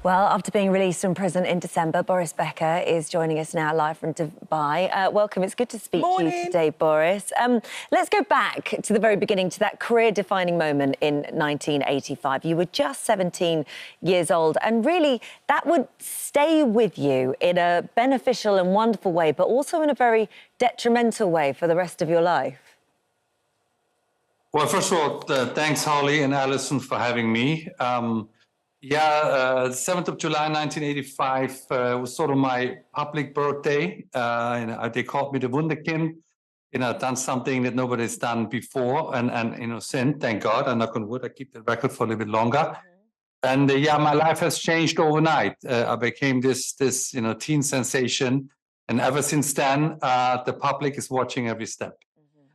Well, after being released from prison in December, Boris Becker is joining us now live from Dubai. Welcome. It's good to speak to you today, Boris. Let's go back to the very beginning, to that career-defining moment in 1985. You were just 17 years old, and really that would stay with you in a beneficial and wonderful way, but also in a very detrimental way for the rest of your life. Well, first of all, thanks, Holly and Alison, for having me. 7th of July, 1985 was sort of my public birthday. They called me the Wunderkind. I've done something that nobody's done before, and since, thank God, I'm knock on wood, I keep the record for a little bit longer. And my life has changed overnight. I became this teen sensation, and ever since then, the public is watching every step.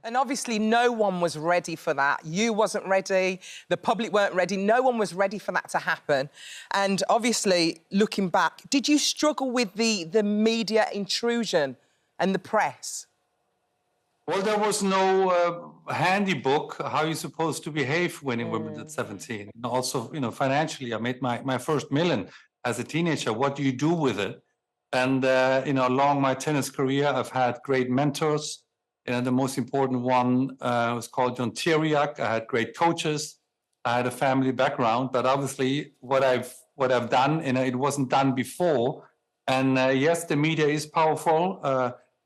And obviously no one was ready for that. You wasn't ready, the public weren't ready, no one was ready for that to happen. And obviously, looking back, did you struggle with the media intrusion and the press? Well, there was no handy book how you're supposed to behave when in Wimbledon at 17. And also, financially, I made my first million as a teenager. What do you do with it? And, along my tennis career, I've had great mentors. The most important one was called John Tiriak. I had great coaches. I had a family background, but obviously what I've done, it wasn't done before. And yes, the media is powerful.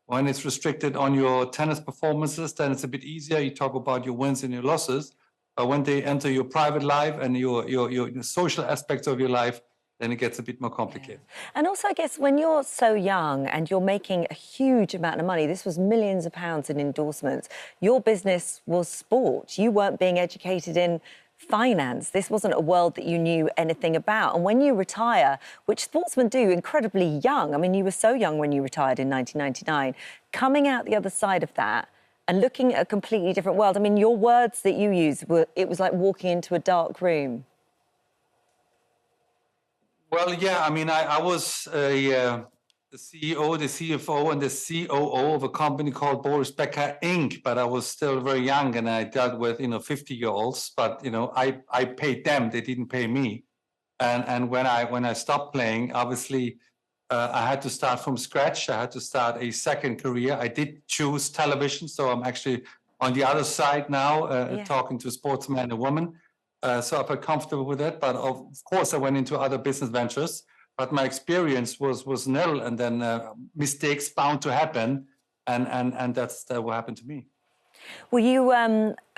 When it's restricted on your tennis performances, then it's a bit easier. You talk about your wins and your losses. But when they enter your private life and your social aspects of your life, then it gets a bit more complicated. Yeah. And also, I guess, when you're so young and you're making a huge amount of money, this was millions of pounds in endorsements, your business was sport. You weren't being educated in finance. This wasn't a world that you knew anything about. And when you retire, which sportsmen do incredibly young, I mean, you were so young when you retired in 1999, coming out the other side of that and looking at a completely different world. I mean, your words that you used were, it was like walking into a dark room. Well, yeah, I mean, I was the CEO, the CFO, and the COO of a company called Boris Becker, Inc., but I was still very young, and I dealt with, 50-year-olds, but, I paid them, they didn't pay me. And when I stopped playing, obviously, I had to start from scratch. I had to start a second career. I did choose television, so I'm actually on the other side now, talking to sportsmen and women. So I felt comfortable with it, but of course I went into other business ventures. But my experience was nil, and then mistakes bound to happen, and that's what happened to me. Well, you,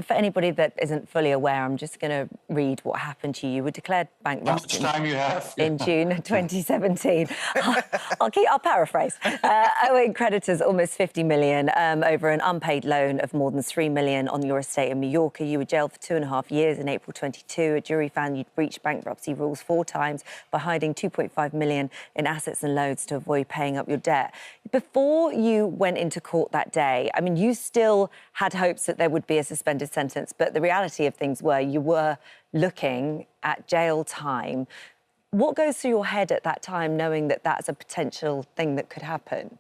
for anybody that isn't fully aware, I'm just going to read what happened to you. You were declared bankrupt. How much time you have? In June 2017. I'll paraphrase. Owing creditors almost 50 million over an unpaid loan of more than 3 million on your estate in Mallorca. You were jailed for 2.5 years in April 22. A jury found you'd breached bankruptcy rules 4 times by hiding 2.5 million in assets and loans to avoid paying up your debt. Before you went into court that day, I mean, you still had hopes that there would be a suspended sentence, but the reality of things were you were looking at jail time. What goes through your head at that time, knowing that that's a potential thing that could happen?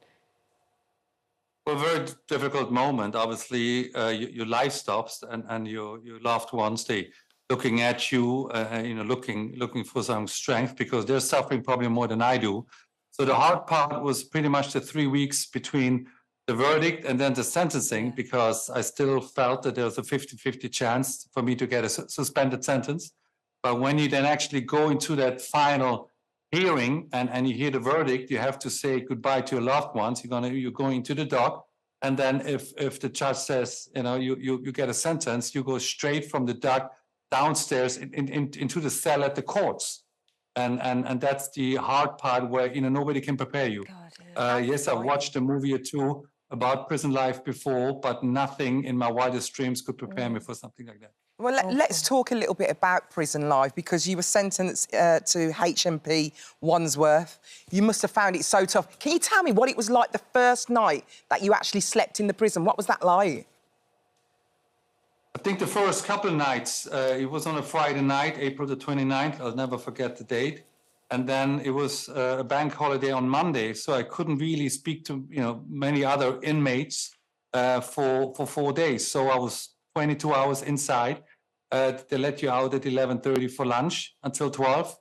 Well, a very difficult moment. Obviously, your life stops, and your loved ones, they looking at you, looking for some strength, because they're suffering probably more than I do. So the hard part was pretty much the 3 weeks between the verdict and then the sentencing, because I still felt that there was a 50-50 chance for me to get a suspended sentence. But when you then actually go into that final hearing and you hear the verdict, you have to say goodbye to your loved ones. You're going to the dock, and then if the judge says, you get a sentence, you go straight from the dock downstairs into the cell at the courts. And that's the hard part where, nobody can prepare you. Yes, I watched a movie or two about prison life before, but nothing in my wildest dreams could prepare me for something like that. Well, let's talk a little bit about prison life, because you were sentenced to HMP Wandsworth. You must have found it so tough. Can you tell me what it was like the first night that you actually slept in the prison? What was that like? I think the first couple of nights, it was on a Friday night, April the 29th. I'll never forget the date. And then it was a bank holiday on Monday, so I couldn't really speak to many other inmates for 4 days. So I was 22 hours inside. They let you out at 11:30 for lunch until 12.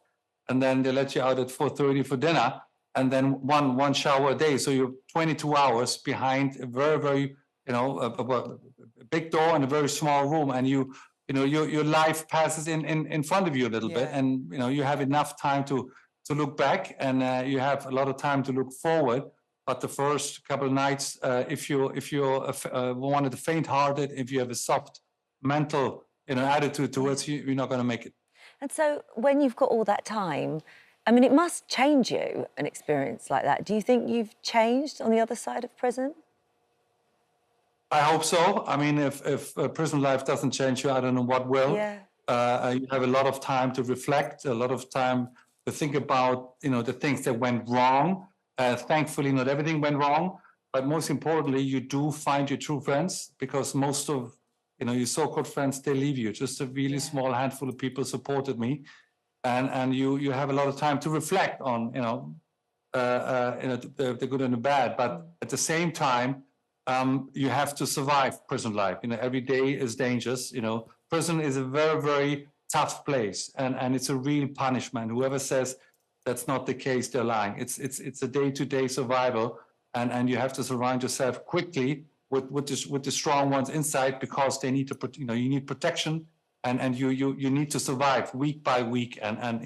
and then they let you out at 4:30 for dinner, and then one shower a day. So you're 22 hours behind a very, very, a big door and a very small room, and your life passes in front of you a little bit, and you have enough time to look back, and you have a lot of time to look forward. But the first couple of nights, if you're one of the faint-hearted, if you have a soft mental attitude towards you, you're not going to make it. And so when you've got all that time, I mean, it must change you, an experience like that. Do you think you've changed on the other side of prison? I hope so. I mean, if prison life doesn't change you, I don't know what will. Yeah. You have a lot of time to reflect, a lot of time to think about, the things that went wrong. Thankfully, not everything went wrong, but most importantly, you do find your true friends, because most of, your so-called friends, they leave you. Just a really small handful of people supported me, and you have a lot of time to reflect on, the good and the bad. But at the same time, you have to survive prison life. Every day is dangerous. Prison is a very, very tough place, and it's a real punishment. Whoever says that's not the case, they're lying. It's a day-to-day survival, and you have to surround yourself quickly with the strong ones inside, because they need to, you need protection, and you need to survive week by week. And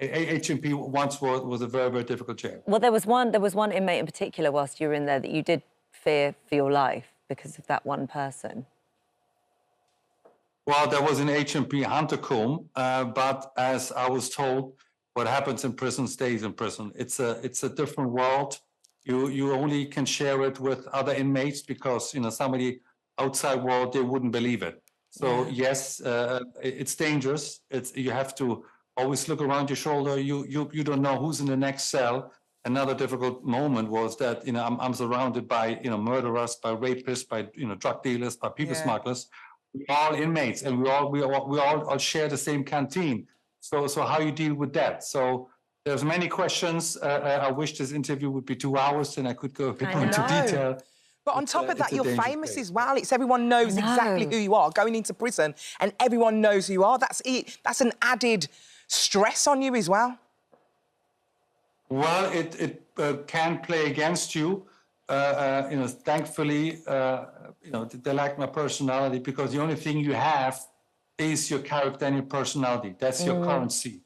HMP Wandsworth was a very, very difficult jail. Well, there was one inmate in particular whilst you were in there that you did fear for your life because of that one person. Well, there was an HMP Huntercombe, but as I was told, what happens in prison stays in prison. It's a different world. You only can share it with other inmates, because somebody outside world, they wouldn't believe it. So yes, it's dangerous. You have to always look around your shoulder. You don't know who's in the next cell. Another difficult moment was that I'm surrounded by murderers, by rapists, by drug dealers, by people smugglers. We're all inmates, and we all share the same canteen. So how you deal with that? So there's many questions. I wish this interview would be 2 hours, and I could go a bit more into detail. But on top of that, you're famous as well. It's everyone knows exactly who you are going into prison, and everyone knows who you are. That's it. That's an added stress on you as well. Well, it can play against you. Thankfully, they like my personality, because the only thing you have is your character and your personality. That's your currency.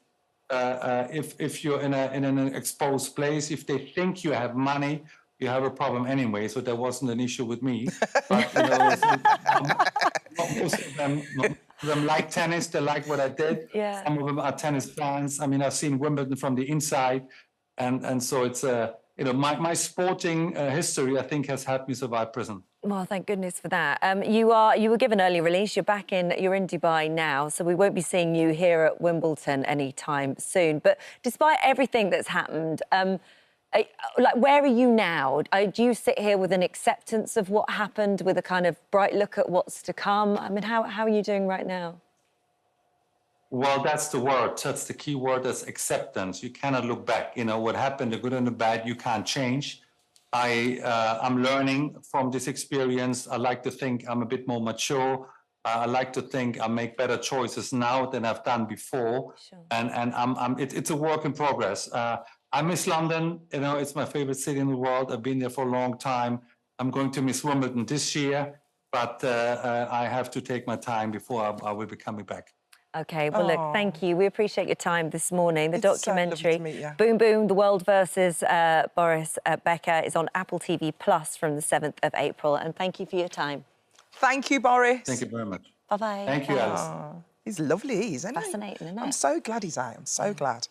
If you're in an exposed place, if they think you have money, you have a problem anyway. So that wasn't an issue with me. But most of them like tennis. They like what I did. Yeah. Some of them are tennis fans. I mean, I've seen Wimbledon from the inside, and so it's my sporting history, I think, has helped me survive prison. Well, thank goodness for that. You were given early release. You're in Dubai now, so we won't be seeing you here at Wimbledon anytime soon. But despite everything that's happened, where are you now? Do you sit here with an acceptance of what happened, with a kind of bright look at what's to come? I mean, how are you doing right now? Well, that's the word. That's the key word. That's acceptance. You cannot look back. What happened, the good and the bad, you can't change. I'm learning from this experience. I like to think I'm a bit more mature. I like to think I make better choices now than I've done before. Sure. And it's a work in progress. I miss London. It's my favorite city in the world. I've been there for a long time. I'm going to miss Wimbledon this year, but I have to take my time before I will be coming back. OK, well, look, thank you. We appreciate your time this morning. The documentary, so lovely to meet you. Boom Boom, The World versus Boris Becker, is on Apple TV Plus from the 7th of April. And thank you for your time. Thank you, Boris. Thank you very much. Bye-bye. Thank you, Alison. He's lovely, isn't he? Fascinating, isn't it? I'm so glad he's out. I'm so glad.